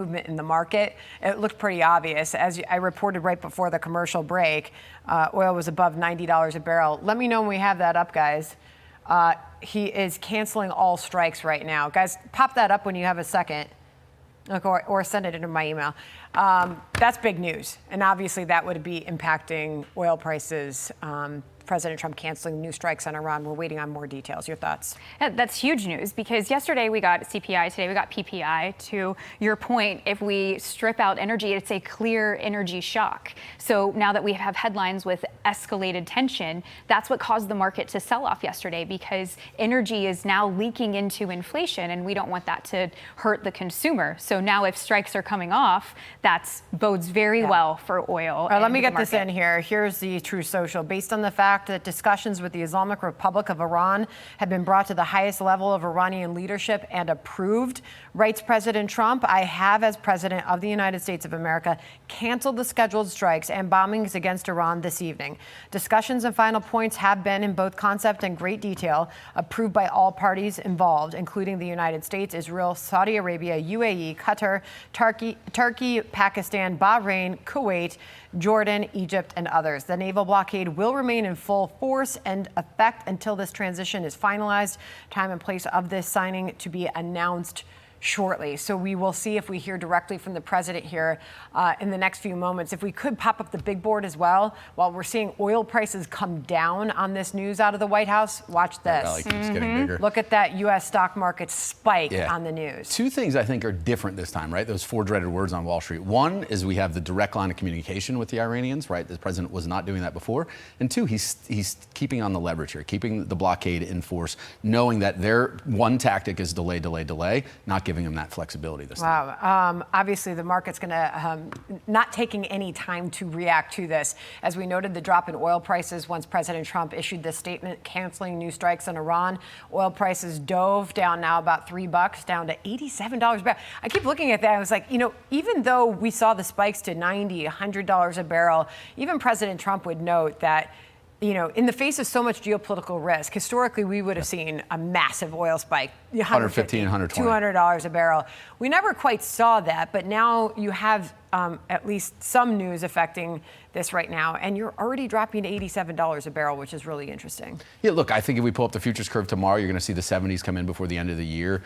movement in the market. It looked pretty obvious. As I reported right before the commercial break, oil was above $90 a barrel. Let me know when we have that up, guys. He is canceling all strikes right now. Guys, pop that up when you have a second. Or send it into my email. That's big news. And obviously that would be impacting oil prices. President Trump canceling new strikes on Iran. We're waiting on more details. Your thoughts? That's huge news because yesterday we got CPI, today we got PPI. To your point, if we strip out energy, it's a clear energy shock. So now that we have headlines with escalated tension, that's what caused the market to sell off yesterday because energy is now leaking into inflation and we don't want that to hurt the consumer. So now if strikes are coming off, that bodes very well for oil. All right, let me get this in here. Here's the True Social. Based on the fact that discussions with the Islamic Republic of Iran have been brought to the highest level of Iranian leadership and approved, writes President Trump, I have, as President of the United States of America, canceled the scheduled strikes and bombings against Iran this evening. Discussions and final points have been, in both concept and great detail, approved by all parties involved, including the United States, Israel, Saudi Arabia, UAE, Qatar, Turkey, Pakistan, Bahrain, Kuwait, Jordan, Egypt, and others. The naval blockade will remain in full force and effect until this transition is finalized. Time and place of this signing to be announced shortly. So we will see if we hear directly from the president here in the next few moments. If we could pop up the big board as well, while we're seeing oil prices come down on this news out of the White House, watch this. That rally keeps getting bigger. Look at that U.S. stock market spike on the news. Two things I think are different this time, right? Those four dreaded words on Wall Street. One is we have the direct line of communication with the Iranians, right? The president was not doing that before. And two, he's keeping on the leverage here, keeping the blockade in force, knowing that their one tactic is delay, not giving them that flexibility this time. Wow. Obviously, the market's going to not taking any time to react to this. As we noted, the drop in oil prices once President Trump issued this statement canceling new strikes on Iran. Oil prices dove down now about $3, down to $87 a barrel. I keep looking at that. I was like, even though we saw the spikes to $90, $100 a barrel, even President Trump would note that in the face of so much geopolitical risk, historically, we would have seen a massive oil spike, $115, $120. $200 a barrel. We never quite saw that, but now you have at least some news affecting this right now, and you're already dropping to $87 a barrel, which is really interesting. Yeah, look, I think if we pull up the futures curve tomorrow, you're going to see the 70s come in before the end of the year.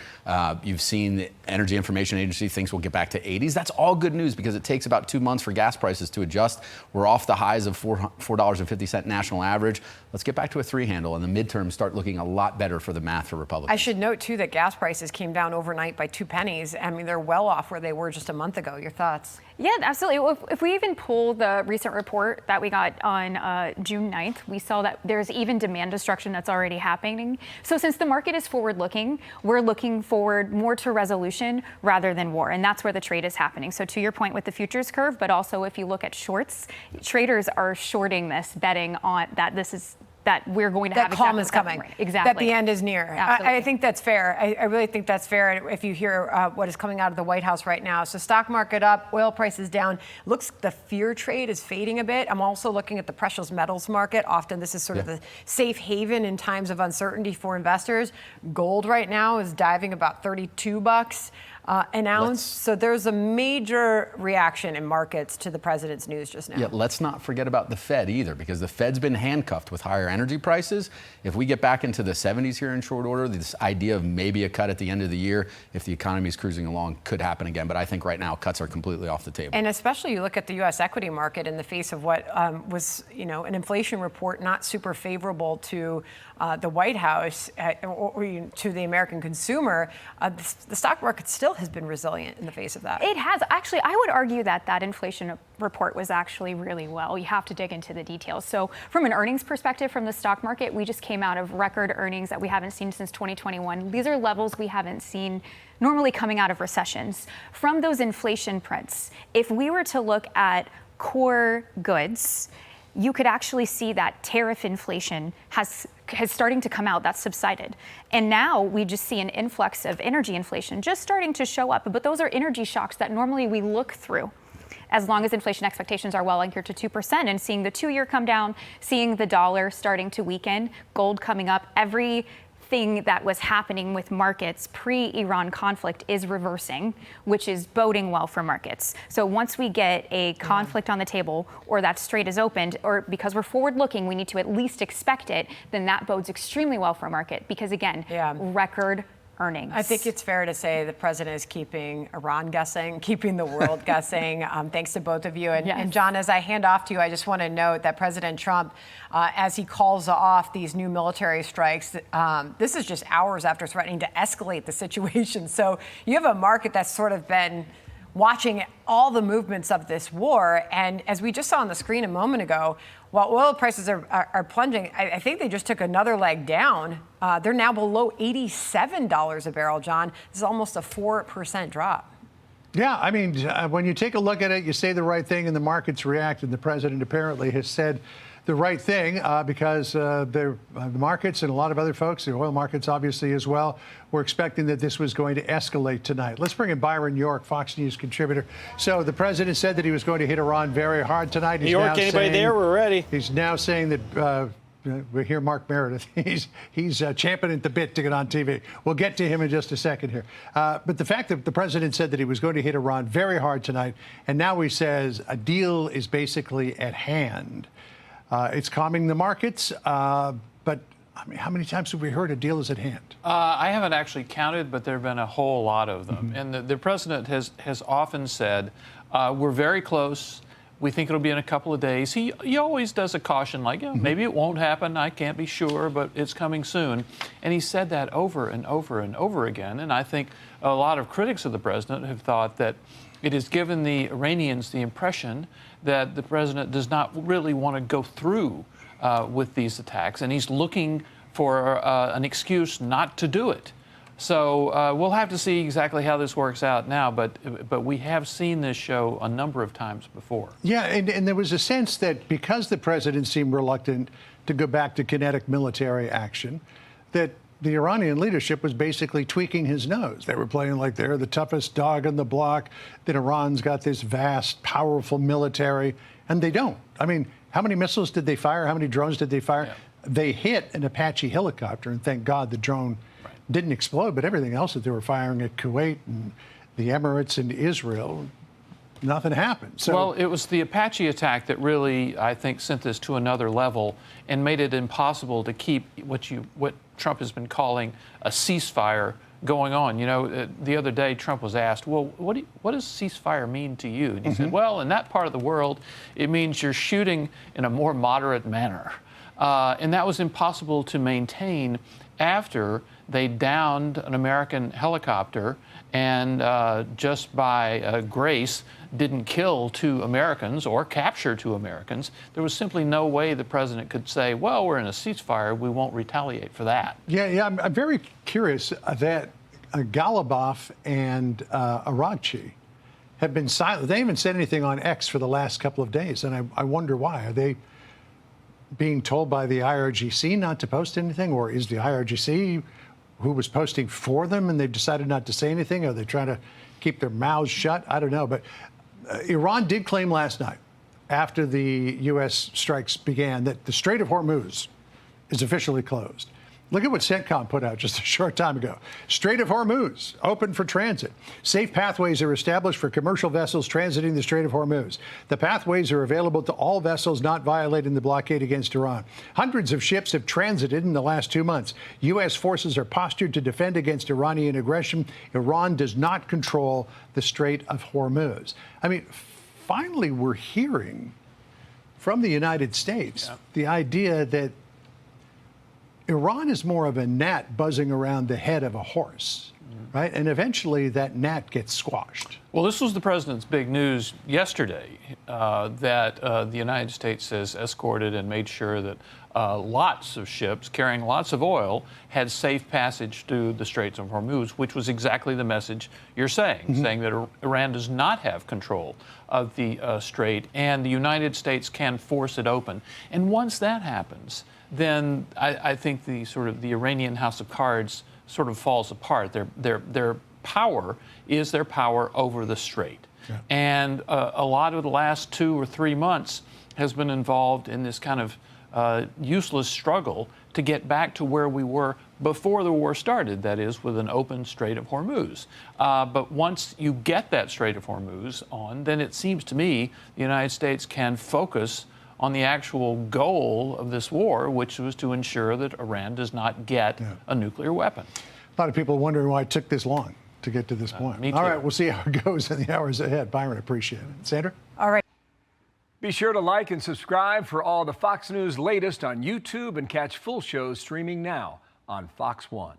You've seen the Energy Information Agency thinks we'll get back to 80s. That's all good news because it takes about 2 months for gas prices to adjust. We're off the highs of $4.50 national average. Let's get back to a 3 handle, and the midterms start looking a lot better for the math for Republicans. I should note, too, that gas prices came down overnight by 2 pennies. I mean, they're well off where they were just a month ago. Your thoughts? Yeah, absolutely. If we even pull the recent report that we got on June 9th, we saw that there's even demand destruction that's already happening. So since the market is forward-looking, we're looking forward more to resolution rather than war. And that's where the trade is happening. So to your point with the futures curve, but also if you look at shorts, traders are shorting this, betting on that we're going to have that calm is coming. Exactly. That the end is near. I think that's fair. I really think that's fair if you hear what is coming out of the White House right now. So stock market up, oil prices down. Looks the fear trade is fading a bit. I'm also looking at the precious metals market. Often this is sort of the safe haven in times of uncertainty for investors. Gold right now is diving about $32 an ounce. So there's a major reaction in markets to the president's news just now. Yeah, let's not forget about the Fed either, because the Fed's been handcuffed with higher energy prices. If we get back into the 70s here in short order, this idea of maybe a cut at the end of the year, if the economy is cruising along, could happen again. But I think right now cuts are completely off the table. And especially you look at the U.S. equity market in the face of what was, an inflation report not super favorable to the White House or to the American consumer. The stock market still has been resilient in the face of that. It has. Actually, I would argue that inflation report was actually really well. You have to dig into the details. So from an earnings perspective from the stock market, we just came out of record earnings that we haven't seen since 2021. These are levels we haven't seen normally coming out of recessions. From those inflation prints, if we were to look at core goods, you could actually see that tariff inflation has starting to come out. That's subsided. And now we just see an influx of energy inflation just starting to show up. But those are energy shocks that normally we look through as long as inflation expectations are well anchored to 2%, and seeing the 2-year come down, seeing the dollar starting to weaken, gold coming up, every thing that was happening with markets pre-Iran conflict is reversing, which is boding well for markets. So once we get a conflict on the table, or that strait is opened, or because we're forward-looking, we need to at least expect it, then that bodes extremely well for a market because, again, record earnings. I think it's fair to say the president is keeping Iran guessing, keeping the world guessing. Thanks to both of you. And John, as I hand off to you, I just want to note that President Trump, as he calls off these new military strikes, this is just hours after threatening to escalate the situation. So you have a market that's sort of been watching all the movements of this war. And as we just saw on the screen a moment ago, while oil prices are plunging, I think they just took another leg down. They're now below $87 a barrel, John. This is almost a 4% drop. Yeah, I mean, when you take a look at it, you say the right thing and the markets react, and the president apparently has said the right thing because the markets and a lot of other folks, the oil markets obviously as well, were expecting that this was going to escalate tonight. Let's bring in Byron York, Fox News contributor. So the president said that he was going to hit Iran very hard tonight. New York, anybody there? We're ready. He's now saying that we hear Mark Meredith. He's champing at the bit to get on TV. We'll get to him in just a second here. But the fact that the president said that he was going to hit Iran very hard tonight, and now he says a deal is basically at hand. It's calming the markets, but I mean, how many times have we heard a deal is at hand? I haven't actually counted, but there have been a whole lot of them. And the president has often said, we're very close. We think it'll be in a couple of days. He always does a caution like, maybe it won't happen. I can't be sure, but it's coming soon. And he said that over and over and over again. And I think a lot of critics of the president have thought that it has given the Iranians the impression that the president does not really want to go through with these attacks, and he's looking for an excuse not to do it. So we'll have to see exactly how this works out now, but we have seen this show a number of times before. Yeah, and there was a sense that because the president seemed reluctant to go back to kinetic military action, that the Iranian leadership was basically tweaking his nose. They were playing like they're the toughest dog on the block, that Iran's got this vast, powerful military, and they don't. I mean, how many missiles did they fire? How many drones did they fire? Yeah. They hit an Apache helicopter, and thank God the drone didn't explode, but everything else that they were firing at Kuwait and the Emirates and Israel, nothing happened. So, well, it was the Apache attack that really, I think, sent this to another level and made it impossible to keep what Trump has been calling a ceasefire going on. You know, the other day Trump was asked, well, what does ceasefire mean to you? And he said, well, in that part of the world, it means you're shooting in a more moderate manner. And that was impossible to maintain after they downed an American helicopter and just by grace didn't kill 2 Americans or capture 2 Americans. There was simply no way the president could say, well, we're in a ceasefire, we won't retaliate for that. Yeah, I'm very curious that Gallup and Araghchi have been silent. They haven't said anything on X for the last couple of days, and I wonder why. Are they being told by the IRGC not to post anything, or is the IRGC who was posting for them and they've decided not to say anything? Are they trying to keep their mouths shut? I don't know. But Iran did claim last night, after the U.S. strikes began, that the Strait of Hormuz is officially closed. Look at what CENTCOM put out just a short time ago. Strait of Hormuz, open for transit. Safe pathways are established for commercial vessels transiting the Strait of Hormuz. The pathways are available to all vessels not violating the blockade against Iran. Hundreds of ships have transited in the last 2 months. U.S. forces are postured to defend against Iranian aggression. Iran does not control the Strait of Hormuz. I mean, finally, we're hearing from the United States the idea that Iran is more of a gnat buzzing around the head of a horse, right? And eventually that gnat gets squashed. Well, this was the president's big news yesterday, that the United States has escorted and made sure that lots of ships carrying lots of oil had safe passage through the Straits of Hormuz, which was exactly the message you're saying, saying that Iran does not have control of the strait, and the United States can force it open. And once that happens, then I think the Iranian house of cards sort of falls apart. Their power is their power over the strait. Yeah. And a lot of the last 2 or 3 months has been involved in this kind of useless struggle to get back to where we were before the war started, that is, with an open Strait of Hormuz. But once you get that Strait of Hormuz on, then it seems to me the United States can focus on the actual goal of this war, which was to ensure that Iran does not get a nuclear weapon. A lot of people are wondering why it took this long to get to this point. Me too. All right, we'll see how it goes in the hours ahead. Byron, appreciate it. Sandra? All right. Be sure to like and subscribe for all the Fox News latest on YouTube and catch full shows streaming now on Fox One.